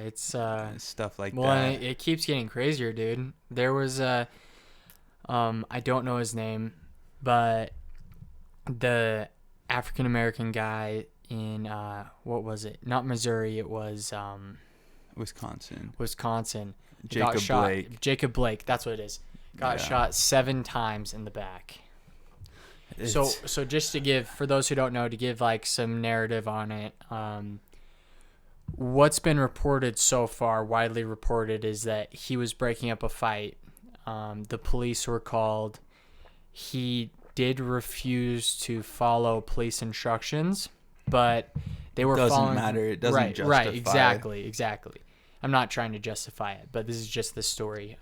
it's stuff like well, that. and it keeps getting crazier, dude. There was I don't know his name, but the African American guy in what was it? Not Missouri, it was Wisconsin. Wisconsin. Got Jacob shot. Blake. Jacob Blake, that's what it is. Got Yeah. shot 7 times in the back. So just to give, for those who don't know, to give like some narrative on it, what's been reported so far, widely reported, is that he was breaking up a fight. The police were called. He did refuse to follow police instructions, but they were doesn't following. matter. It doesn't right, justify. Right, exactly. I'm not trying to justify it, but this is just the story.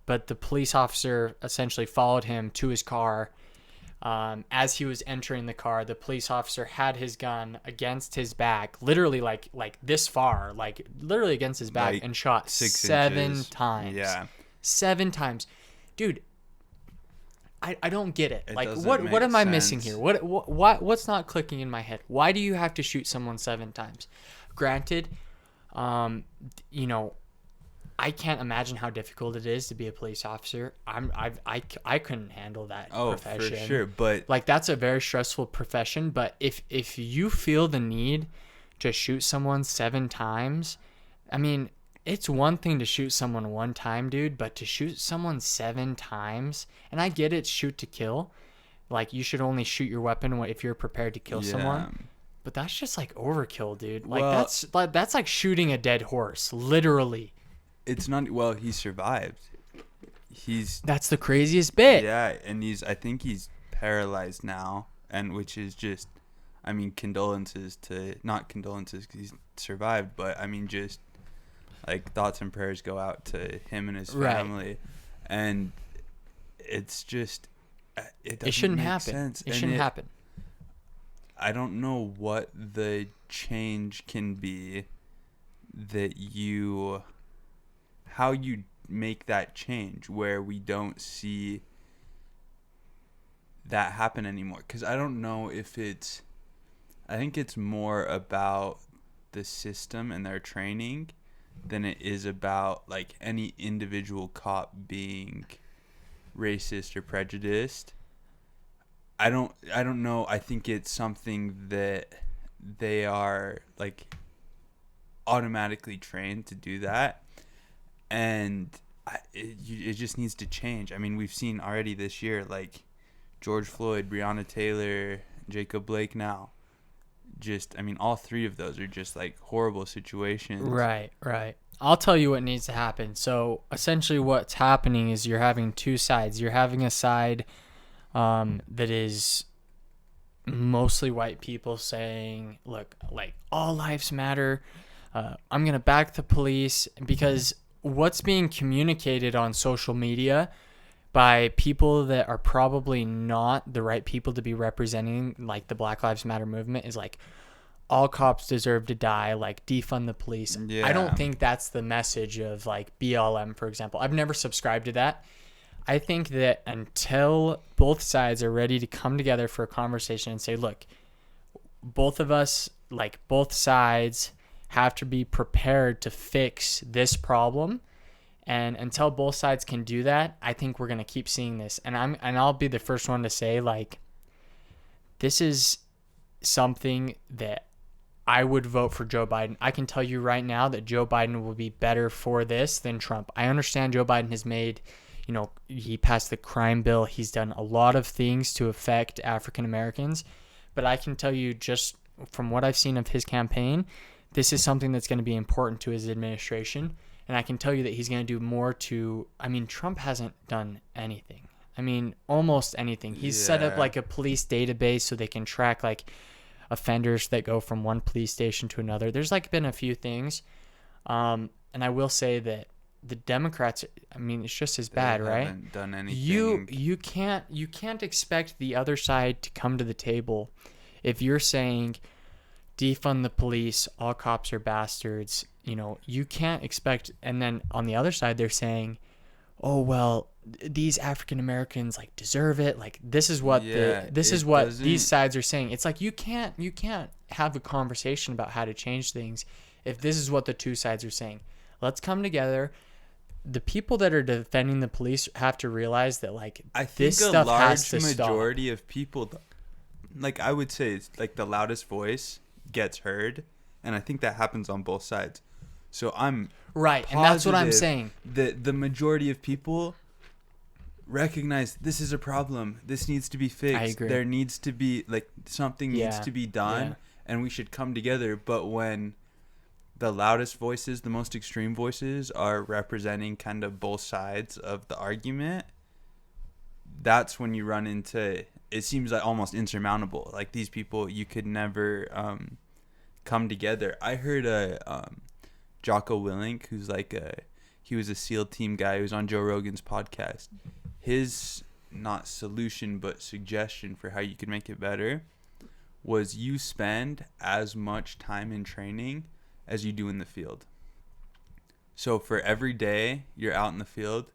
But the police officer essentially followed him to his car. As he was entering the car, the police officer had his gun against his back, literally like this far, like literally against his back, Like and shot 6 7 inches. times. Yeah. 7 times, dude. I don't get it. It Like doesn't what make am I missing sense. here? What's not clicking in my head? Why do you have to shoot someone 7 times? Granted, you know, I can't imagine how difficult it is to be a police officer. I couldn't handle that profession. For sure, but Like that's a very stressful profession, but if you feel the need to shoot someone 7 times, I mean, it's one thing to shoot someone 1 time, dude, but to shoot someone 7 times, and I get it's shoot to kill. Like you should only shoot your weapon if you're prepared to kill someone. But that's just like overkill, dude. Like Well, that's like shooting a dead horse, literally. It's not. Well, he survived. That's the craziest bit. Yeah, and I think he's paralyzed now, and which is just, I mean, not condolences because he's survived, but I mean, just like thoughts and prayers go out to him and his family, Right. And it's just, It shouldn't make happen. sense. It shouldn't happen. I don't know what the change can be how you make that change where we don't see that happen anymore. Because I don't know if I think it's more about the system and their training than it is about like any individual cop being racist or prejudiced. I don't know. I think it's something that they are like automatically trained to do that, and it just needs to change. I mean, we've seen already this year like George Floyd, Breonna Taylor, Jacob Blake now. Just, I mean, all 3 of those are just like horrible situations. Right. I'll tell you what needs to happen. So essentially what's happening is you're having 2 sides. You're having a side that is mostly white people saying, look, like all lives matter. I'm going to back the police, because what's being communicated on social media by people that are probably not the right people to be representing like the Black Lives Matter movement is like, all cops deserve to die, like defund the police. Yeah. I don't think that's the message of like BLM, for example. I've never subscribed to that. I think that until both sides are ready to come together for a conversation and say, look, both of us, like both sides have to be prepared to fix this problem. And until both sides can do that, I think we're going to keep seeing this. And I'll be the first one to say, like, this is something that I would vote for Joe Biden. I can tell you right now that Joe Biden will be better for this than Trump. I understand Joe Biden has made, he passed the crime bill. He's done a lot of things to affect African Americans. But I can tell you, just from what I've seen of his campaign, this is something that's going to be important to his administration. And I can tell you that he's going to do more Trump hasn't done anything. Almost anything. He's set up like a police database so they can track like offenders that go from one police station to another. There's like been a few things. And I will say that the Democrats, it's just as bad, right? Haven't done anything. You can't expect the other side to come to the table if you're saying defund the police, all cops are bastards. You can't expect, and then on the other side they're saying, oh well, these African Americans like deserve it. Like this is what these sides are saying. It's like you can't have a conversation about how to change things if this is what the two sides are saying. Let's come together. The people that are defending the police have to realize that, like, I think this a stuff has to large stop. majority of people, like I would say, it's like the loudest voice gets heard, and I think that happens on both sides. So I'm Right, and that's what I'm positive saying. that the majority of people recognize this is a problem. This needs to be fixed. I agree. There needs to be, like, something needs Yeah, to be done, yeah. and we should come together. But when the loudest voices, the most extreme voices, are representing kind of both sides of the argument, that's when you run into, it seems like almost insurmountable. Like, these people, you could never come together. I heard Jocko Willink, who's like he was a SEAL team guy who was on Joe Rogan's podcast. His, not solution, but suggestion for how you could make it better was you spend as much time in training as you do in the field. So for every day you're out in the field,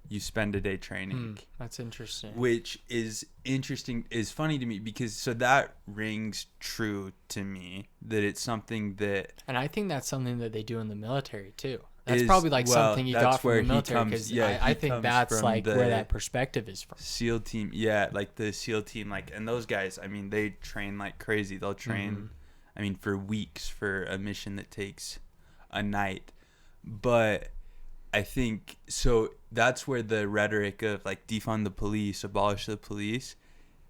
you spend a day training. That's interesting. Which is interesting, is funny to me, because so that rings true to me, that it's something that, And I think that's something that they do in the military too. That's is, probably like well, something you that's got from where the he military, comes- because yeah, I he think comes that's from like the where that perspective is from. SEAL team, yeah, like the SEAL team, like, and those guys, I mean, they train like crazy. They'll train, I mean, for weeks for a mission that takes a night. But I think, so that's where the rhetoric of like defund the police, abolish the police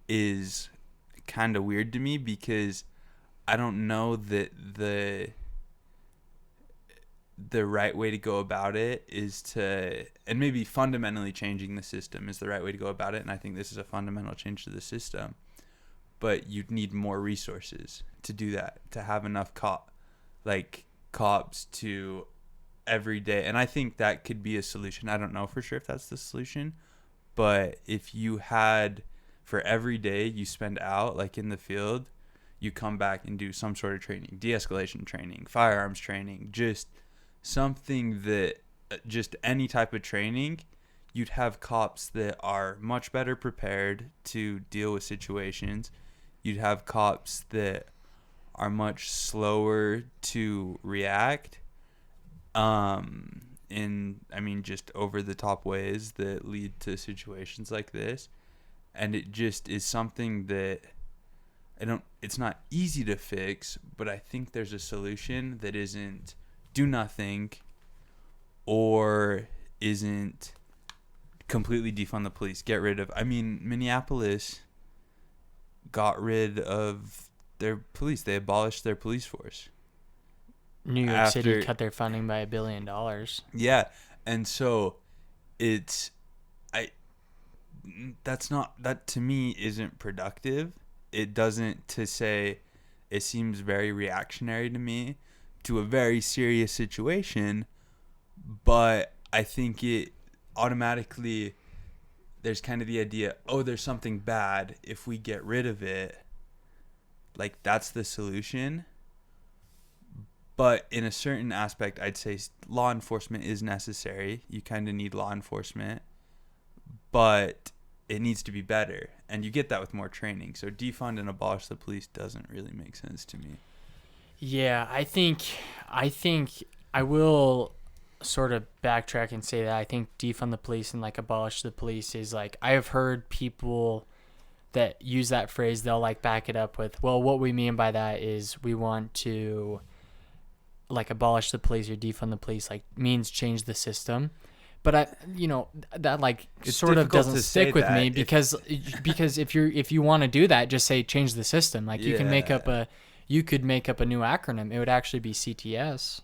is kind of weird to me, because I don't know that the right way to go about it is to, and maybe fundamentally changing the system is the right way to go about it, and I think this is a fundamental change to the system, but you'd need more resources to do that, to have enough cops to every day. And I think that could be a solution. I don't know for sure if that's the solution, but if you had, for every day you spend out, like in the field, you come back and do some sort of training, de-escalation training, firearms training, just something that, just any type of training, you'd have cops that are much better prepared to deal with situations. You'd have cops that are much slower to react in, I mean, just over the top ways that lead to situations like this. And it just is something that it's not easy to fix, but I think there's a solution that isn't do nothing or isn't completely defund the police, get rid of, I mean, Minneapolis got rid of their police. They abolished their police force. New York City cut their funding by $1 billion. Yeah. And so that to me isn't productive. It doesn't, to say, it seems very reactionary to me to a very serious situation, but I think it automatically, there's kind of the idea, oh, there's something bad, if we get rid of it, like, that's the solution. But in a certain aspect, I'd say law enforcement is necessary. You kind of need law enforcement, but it needs to be better, and you get that with more training. So defund and abolish the police doesn't really make sense to me. Yeah, I think I will sort of backtrack and say that I think defund the police and like abolish the police is like, I have heard people that use that phrase, they'll like back it up with, well, what we mean by that is we want to like abolish the police or defund the police, like means change the system. But that like It's sort of difficult doesn't to stick say with that me because if you want to do that, just say change the system. Like you could make up a new acronym. It would actually be CTS.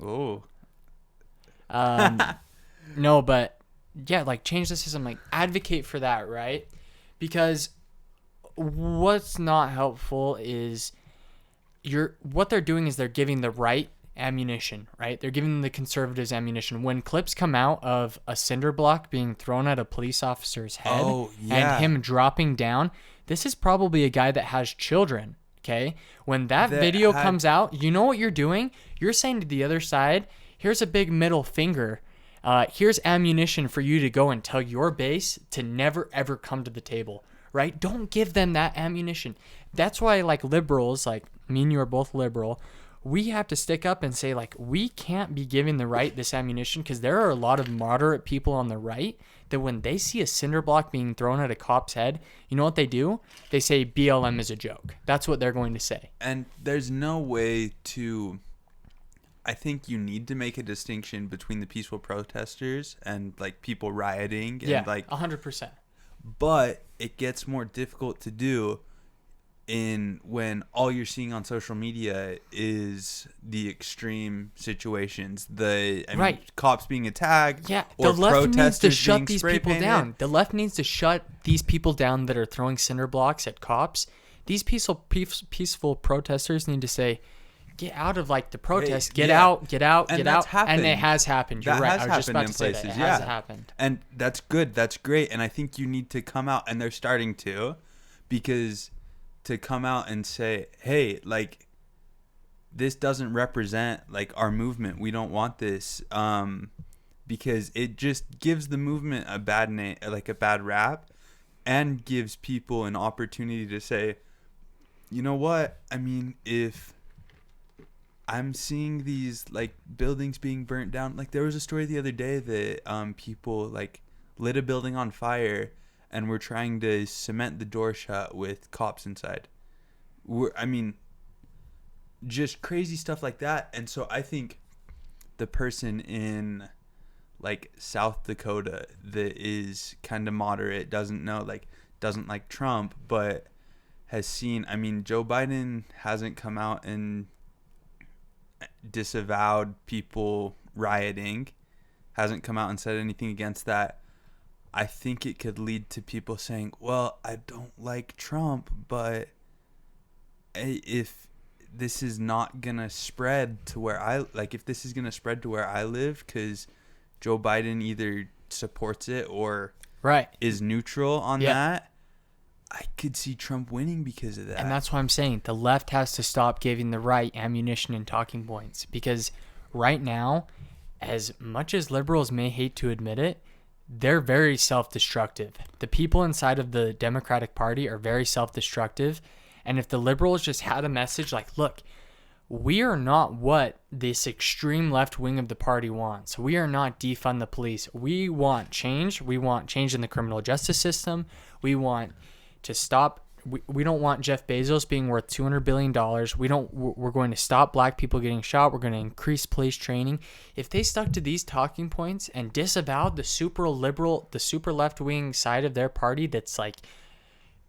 Oh. No, but yeah, like change the system, like advocate for that, right? Because what's not helpful is what they're doing is they're giving the right ammunition, right? They're giving the conservatives ammunition. When clips come out of a cinder block being thrown at a police officer's head and him dropping down, this is probably a guy that has children, okay? When that video comes out, you know what you're doing? You're saying to the other side, here's a big middle finger. Here's ammunition for you to go and tell your base to never, ever come to the table, right? Don't give them that ammunition. That's why, like, liberals, like me and you are both liberal, we have to stick up and say, like, we can't be giving the right this ammunition, because there are a lot of moderate people on the right that when they see a cinder block being thrown at a cop's head, you know what they do? They say BLM is a joke. That's what they're going to say. And there's no way to... I think you need to make a distinction between the peaceful protesters and, like, people rioting. And, Yeah, like, 100%. But it gets more difficult to do when all you're seeing on social media is the extreme situations, cops being attacked, Yeah, or the left needs to protesters shut being these spray people painted. down. The left needs to shut these people down that are throwing cinder blocks at cops. These peaceful protesters need to say, get out of, like, the protest. Get out. And Get that's out. happened. And it has happened. You're That right. has I was just happened about in to say that. places, It has happened. And that's good. That's great. And I think you need to come out, and they're starting to, because to come out and say, hey, like, this doesn't represent, like, our movement. We don't want this. Because it just gives the movement a bad name, like a bad rap, and gives people an opportunity to say, you know what? I mean, if I'm seeing these, like, buildings being burnt down, like, there was a story the other day that people, like, lit a building on fire and were trying to cement the door shut with cops inside. Just crazy stuff like that. And so I think the person in, like, South Dakota that is kind of moderate, doesn't like Trump, but has seen, I mean, Joe Biden hasn't come out and disavowed people rioting, hasn't come out and said anything against that. I think it could lead to people saying, well, I don't like Trump, but if this is not going to spread to where if this is going to spread to where I live, because Joe Biden either supports it or is neutral on that, I could see Trump winning because of that. And that's why I'm saying the left has to stop giving the right ammunition and talking points, because right now, as much as liberals may hate to admit it, they're very self-destructive. The people inside of the Democratic Party are very self-destructive. And if the liberals just had a message like, look, we are not what this extreme left wing of the party wants. We are not defund the police. We want change. We want change in the criminal justice system. We want to stop. We don't want Jeff Bezos being worth $200 billion. We're going to stop black people getting shot. We're going to increase police training. If they stuck to these talking points and disavowed the super liberal, the super left wing side of their party that's, like,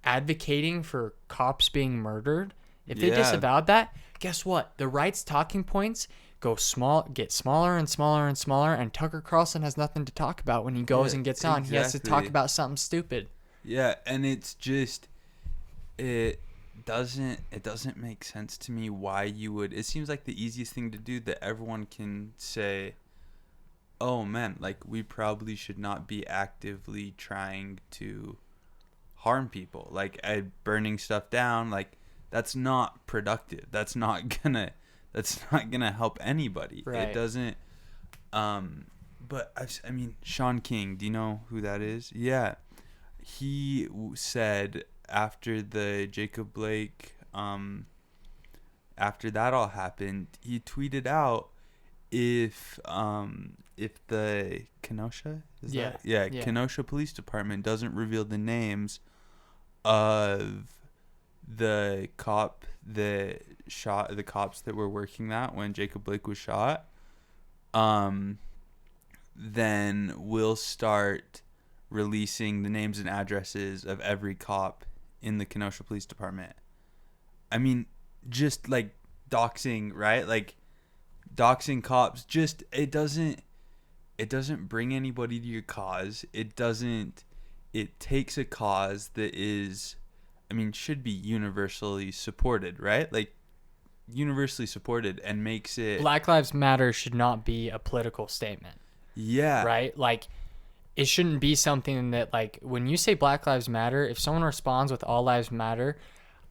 advocating for cops being murdered, if they disavowed that, guess what? The right's talking points get smaller and smaller and smaller, and Tucker Carlson has nothing to talk about when he goes and gets on. He has to talk about something stupid. Yeah, and it's just... It doesn't make sense to me why you would. It seems like the easiest thing to do, that everyone can say, oh man, like, we probably should not be actively trying to harm people, like, burning stuff down. Like, that's not productive. That's not gonna help anybody. Right. It doesn't. But I mean, Sean King, do you know who that is? Yeah, he said, after the Jacob Blake, after that all happened, he tweeted out, if the Kenosha Kenosha Police Department doesn't reveal the names of the cop that shot the cops that were working that when Jacob Blake was shot, then we'll start releasing the names and addresses of every cop in the Kenosha Police Department. I mean, just like doxing, right? Like, doxing cops, just it doesn't bring anybody to your cause. It takes a cause that is, I mean, should be universally supported, right? Like, universally supported, and makes it... Black Lives Matter should not be a political statement. Yeah. Right? Like, it shouldn't be something that, like, when you say Black Lives Matter, if someone responds with All Lives Matter,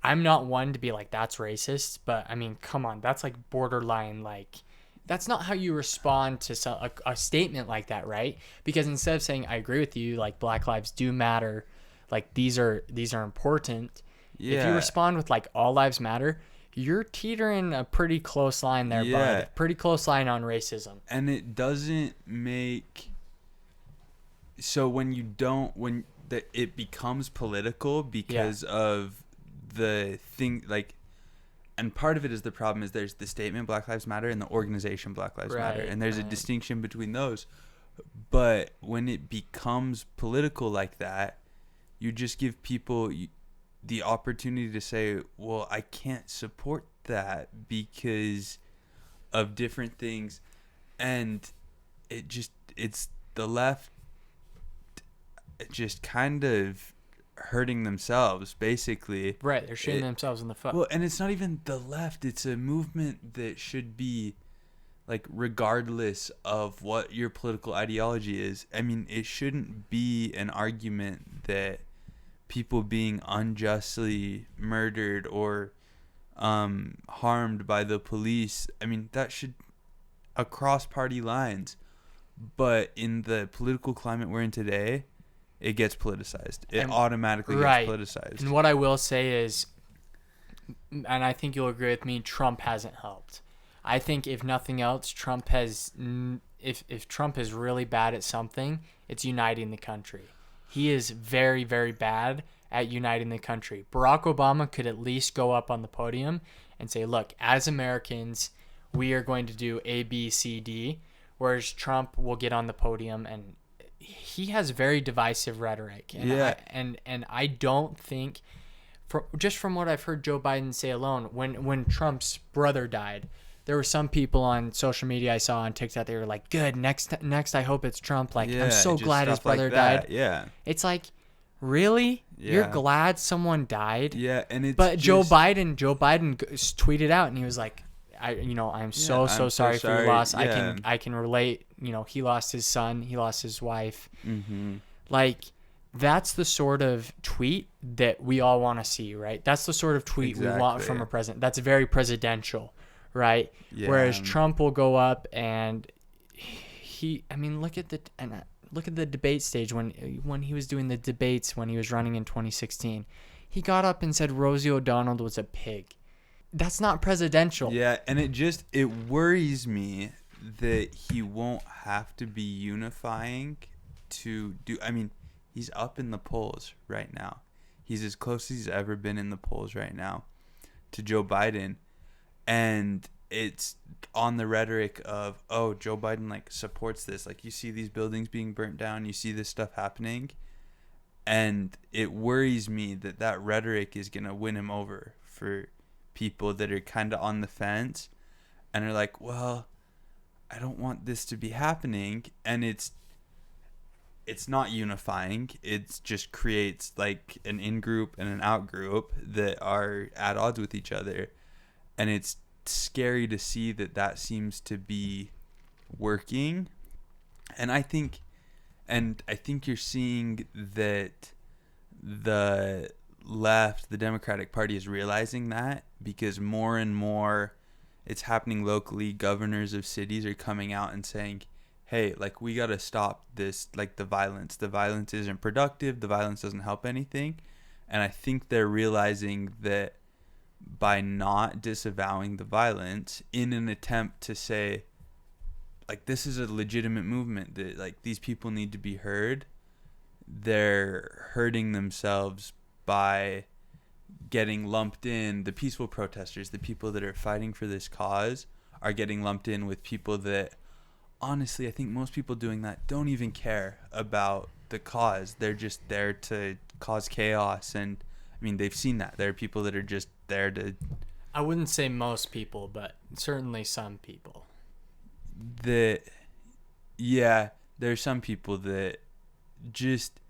I'm not one to be like, that's racist. But, I mean, come on. That's, like, borderline, like... That's not how you respond to a statement like that, right? Because instead of saying, I agree with you, like, Black lives do matter, like, these are important. Yeah. If you respond with, like, All Lives Matter, you're teetering a pretty close line there, Yeah. bud. Pretty close line on racism. And it doesn't make, so when you don't, when it becomes political because of the thing, like, and part of it is the problem is there's the statement Black Lives Matter and the organization Black Lives Matter, and there's a distinction between those. But when it becomes political like that, you just give people the opportunity to say, well, I can't support that because of different things. And it's the left just kind of hurting themselves, basically. Right, they're shooting themselves in the foot. Well, and it's not even the left. It's a movement that should be, like, regardless of what your political ideology is. I mean, it shouldn't be an argument that people being unjustly murdered or harmed by the police, I mean, that should, across party lines. But in the political climate we're in today, it gets politicized. It automatically gets politicized. And what I will say is, and I think you'll agree with me, Trump hasn't helped. I think if nothing else, Trump has, if Trump is really bad at something, it's uniting the country. He is very, very bad at uniting the country. Barack Obama could at least go up on the podium and say, look, as Americans, we are going to do A, B, C, D, whereas Trump will get on the podium and he has very divisive rhetoric. And I don't think, just from what I've heard Joe Biden say alone, when Trump's brother died, there were some people on social media I saw on TikTok, they were like, good, next I hope it's Trump. Like, I'm so glad his brother died. Yeah. It's like, really? Yeah. You're glad someone died? Yeah, and it's But Joe Biden tweeted out and he was like, I'm so sorry for your loss. Yeah. I can relate. He lost his son, he lost his wife. Mm-hmm. Like, that's the sort of tweet that we all want to see, right? That's the sort of tweet we want from a president. That's very presidential, right? Yeah. Whereas Trump will go up and look at the debate stage when he was doing the debates when he was running in 2016. He got up and said Rosie O'Donnell was a pig. That's not presidential. Yeah, and it worries me that he won't have to be unifying to do. I mean, he's up in the polls right now. He's as close as he's ever been in the polls right now to Joe Biden. And it's on the rhetoric of, oh, Joe Biden, like, supports this. Like, you see these buildings being burnt down. You see this stuff happening. And it worries me that rhetoric is going to win him over for people that are kind of on the fence and are like, well, I don't want this to be happening. And it's not unifying. It just creates, like, an in-group and an out-group that are at odds with each other. And it's scary to see that seems to be working. And I think you're seeing that the left, the Democratic Party, is realizing that, because more and more it's happening locally. Governors of cities are coming out and saying, hey, like, we got to stop this, like, the violence isn't productive, the violence doesn't help anything. And I think they're realizing that by not disavowing the violence in an attempt to say, like, this is a legitimate movement, that, like, these people need to be heard, they're hurting themselves by getting lumped in. The peaceful protesters, the people that are fighting for this cause, are getting lumped in with people that, honestly, I think most people doing that don't even care about the cause. They're just there to cause chaos. And I mean, they've seen that. There are people that are just there to... I wouldn't say most people, but certainly some people. There's some people that just...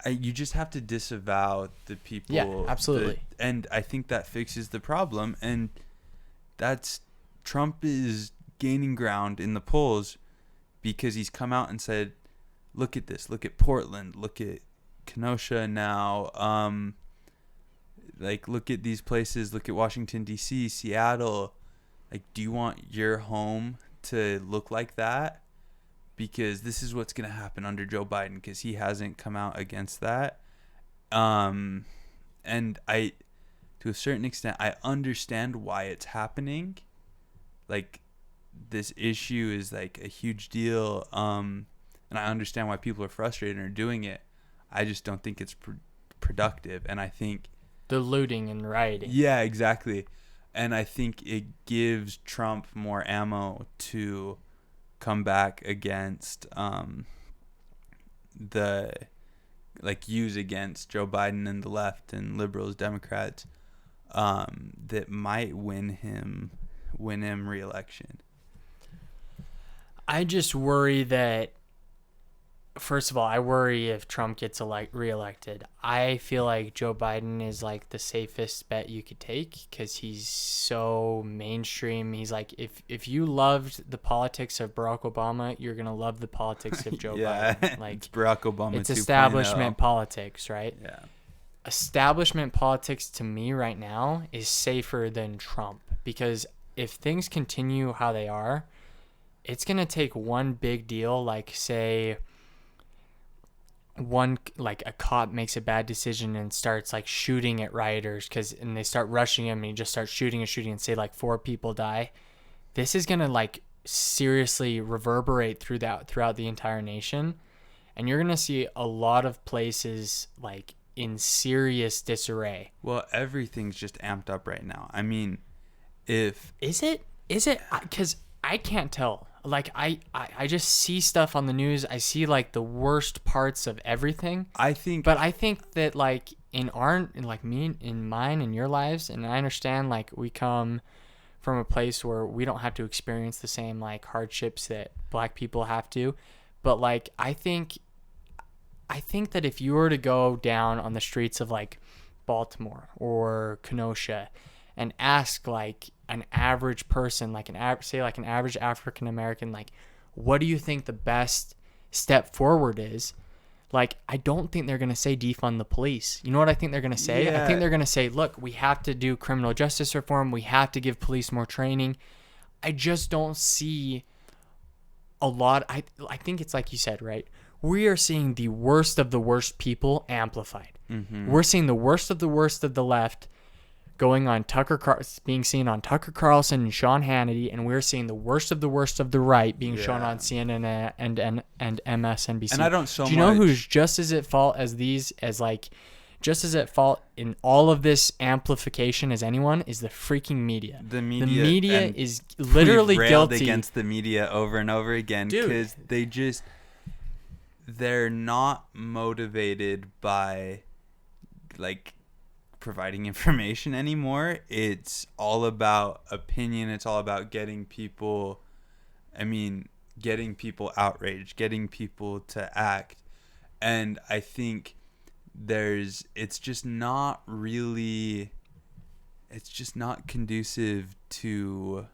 you just have to disavow the people. Yeah, absolutely. And I think that fixes the problem. And Trump is gaining ground in the polls because he's come out and said, look at this, look at Portland, look at Kenosha now, like, look at these places, look at Washington, D.C., Seattle. Like, do you want your home to look like that? Because this is what's going to happen under Joe Biden, because he hasn't come out against that. And to a certain extent, I understand why it's happening. Like, this issue is like a huge deal. And I understand why people are frustrated and are doing it. I just don't think it's productive. And I think the looting and rioting. Yeah, exactly. And I think it gives Trump more ammo to come back against use against Joe Biden and the left and liberals, Democrats, that might win him re-election. I just worry that, first of all, I worry if Trump gets reelected. I feel like Joe Biden is like the safest bet you could take because he's so mainstream. He's like, if you loved the politics of Barack Obama, you're gonna love the politics of Joe Biden. Like, it's Barack Obama. It's 2.0. establishment politics, right? Yeah. Establishment politics to me right now is safer than Trump because if things continue how they are, it's gonna take one big deal, like say a cop makes a bad decision and starts like shooting at rioters and they start rushing him and he just starts shooting and say like 4 people die. This is gonna like seriously reverberate throughout the entire nation, and you're gonna see a lot of places like in serious disarray. Well, everything's just amped up right now. I mean, is it because I can't tell. Like I just see stuff on the news. I see like the worst parts of everything. I think that like in mine and your lives, and I understand like we come from a place where we don't have to experience the same like hardships that black people have to, but like I think that if you were to go down on the streets of like Baltimore or Kenosha and ask like an average person, like an average African American, like, what do you think the best step forward is? Like, I don't think they're going to say defund the police. You know what I think they're going to say? Yeah. I think they're going to say, look, we have to do criminal justice reform. We have to give police more training. I just don't see a lot. I think it's like you said, right? We are seeing the worst of the worst people amplified. Mm-hmm. We're seeing the worst of the left going on being seen on Tucker Carlson and Sean Hannity, and we're seeing the worst of the right being shown on CNN and MSNBC. And I don't Do you know who's just as at fault in all of this amplification as anyone is the freaking media. The media is literally guilty against the media over and over again because they're not motivated by like providing information anymore. It's all about opinion. It's all about getting people outraged, getting people to act. And I think it's just not conducive to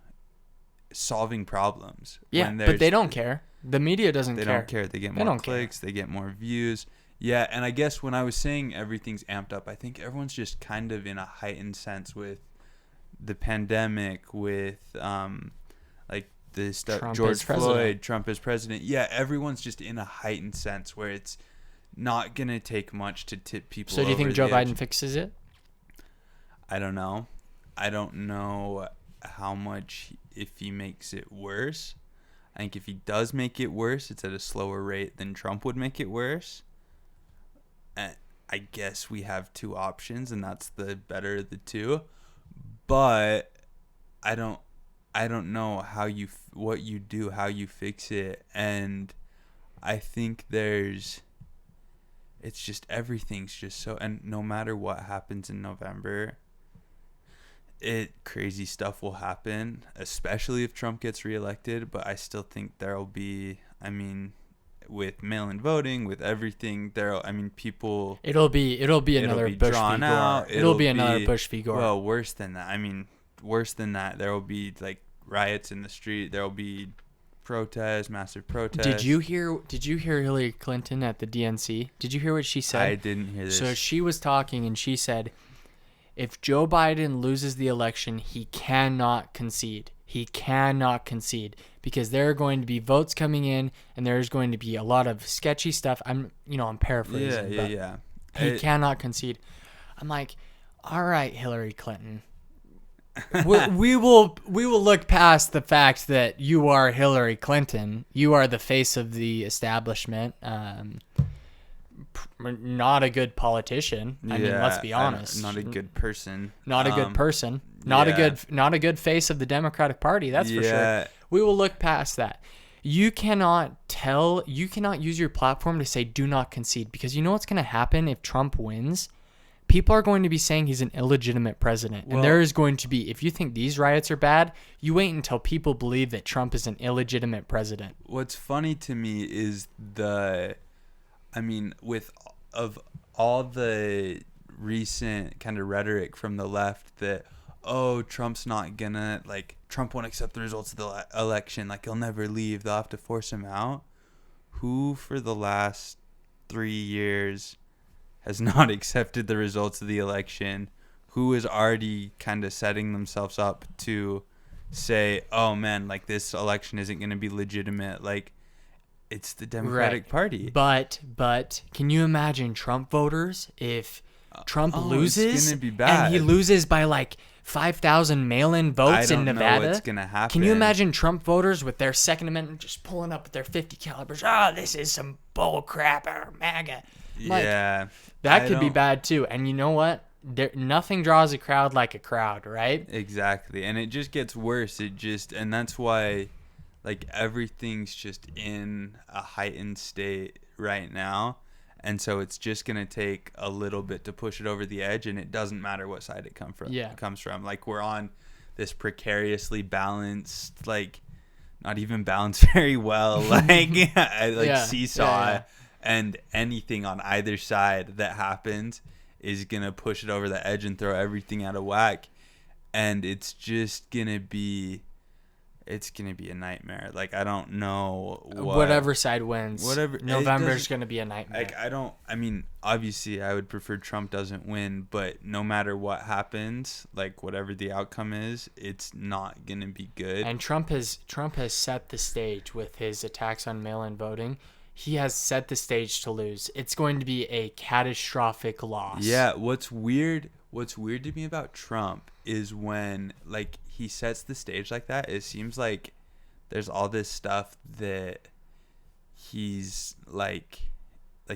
solving problems. Yeah, but they don't care. The media doesn't care. They don't care. They get more clicks. They get more views. Yeah, and I guess when I was saying everything's amped up, I think everyone's just kind of in a heightened sense with the pandemic, with like the stuff, George Floyd, Trump as president. Yeah, everyone's just in a heightened sense where it's not going to take much to tip people over. So do you think Joe Biden fixes it? I don't know. I don't know how much if he makes it worse. I think if he does make it worse, it's at a slower rate than Trump would make it worse. I guess we have 2 options, and that's the better of the 2. But I don't know how what you do, how you fix it, and I think it's just everything's just so. And no matter what happens in November, crazy stuff will happen, especially if Trump gets reelected. But I still think there'll be. With mail-in voting, with everything, people. It'll be another Bush v. Gore. It'll be another Bush v. Gore. Well, worse than that. There will be like riots in the street. There will be protests, massive protests. Did you hear Hillary Clinton at the DNC? Did you hear what she said? I didn't hear this. So she was talking and she said, if Joe Biden loses the election, he cannot concede. He cannot concede because there are going to be votes coming in and there's going to be a lot of sketchy stuff. I'm paraphrasing. Yeah. He cannot concede. I'm like, All right, Hillary Clinton. We will look past the fact that you are Hillary Clinton. You are the face of the establishment. Not a good politician. I mean, let's be honest. Not a good person. Not a good person. Not a good face of the Democratic Party. That's for sure. We will look past that. You cannot use your platform to say do not concede, because you know what's going to happen if Trump wins? People are going to be saying he's an illegitimate president. And there is going to be, if you think these riots are bad, you wait until people believe that Trump is an illegitimate president. What's funny to me is with of all the recent kind of rhetoric from the left that, Trump's not gonna, Trump won't accept the results of the election, he'll never leave, they'll have to force him out. Who for the last 3 years has not accepted the results of the election? Who is already kind of setting themselves up to say, oh man, this election isn't going to be legitimate? It's the Democratic Party. But can you imagine Trump voters if Trump loses? It's going to be bad. And he loses by 5,000 mail-in votes in Nevada. I don't know what's going to happen. Can you imagine Trump voters with their Second Amendment just pulling up with their 50 calibers? This is some bull crap, or MAGA. Yeah. That could be bad too. And you know what? Nothing draws a crowd like a crowd, right? Exactly. And it just gets worse. And that's why everything's just in a heightened state right now. And so it's just going to take a little bit to push it over the edge, and it doesn't matter what side it comes from. We're on this precariously balanced, not even balanced very well, seesaw. And anything on either side that happens is going to push it over the edge and throw everything out of whack. And it's just going to be a nightmare. I don't know whatever side wins. November's going to be a nightmare. Obviously I would prefer Trump doesn't win, but no matter what happens, whatever the outcome is, it's not going to be good. And Trump has set the stage with his attacks on mail-in voting. He has set the stage to lose. It's going to be a catastrophic loss. Yeah, what's weird to me about Trump is when he sets the stage like that, it seems like there's all this stuff that he's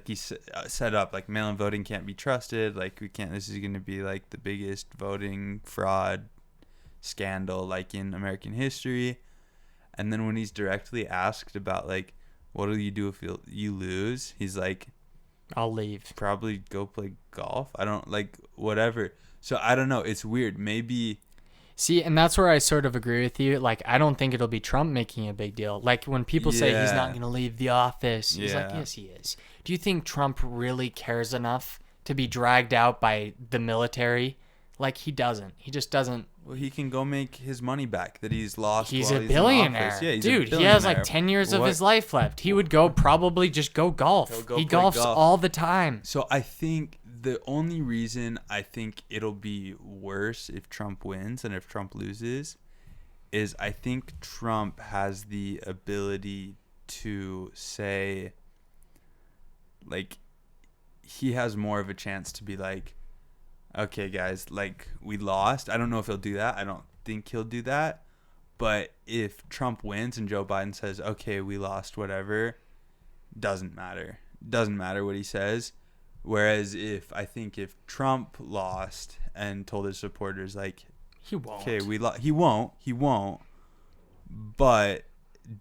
he's set up, mail-in voting can't be trusted, this is going to be the biggest voting fraud scandal in American history. And then when he's directly asked about what will you do if you lose? He's I'll leave. Probably go play golf. I don't whatever. So I don't know. It's weird. Maybe. See, and that's where I sort of agree with you. I don't think it'll be Trump making a big deal. When people say he's not going to leave the office, he's yes, he is. Do you think Trump really cares enough to be dragged out by the military? He doesn't. He just doesn't. Well, he can go make his money back that he's lost. He's a billionaire. Yeah, he's dude, a billionaire. He has 10 years of his life left. He would probably just go golf. He golfs all the time. So I think the only reason I think it'll be worse if Trump wins than if Trump loses is I think Trump has the ability to say, he has more of a chance to be okay, guys, we lost. I don't know if he'll do that. I don't think he'll do that. But if Trump wins and Joe Biden says, okay, we lost, whatever, doesn't matter. Doesn't matter what he says. Whereas if Trump lost and told his supporters, he won't. Okay, he won't. But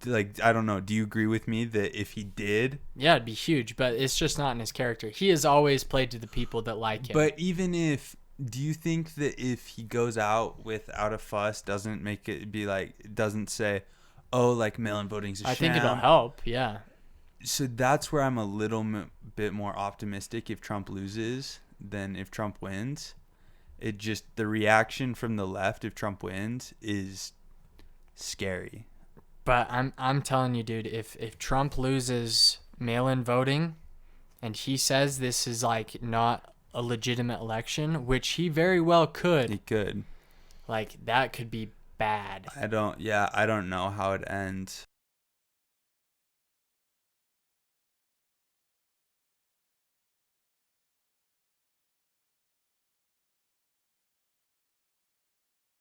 I don't know. Do you agree with me that if he did? Yeah, it'd be huge, but it's just not in his character. He has always played to the people that like him. But do you think that if he goes out without a fuss, doesn't make it be doesn't say, mail-in voting's a sham? I think it'll help, yeah. So that's where I'm a little bit more optimistic if Trump loses than if Trump wins. The reaction from the left if Trump wins is scary. But I'm telling you, dude, if Trump loses mail-in voting and he says this is not a legitimate election, which he very well could. He could. That could be bad. I don't know how it ends.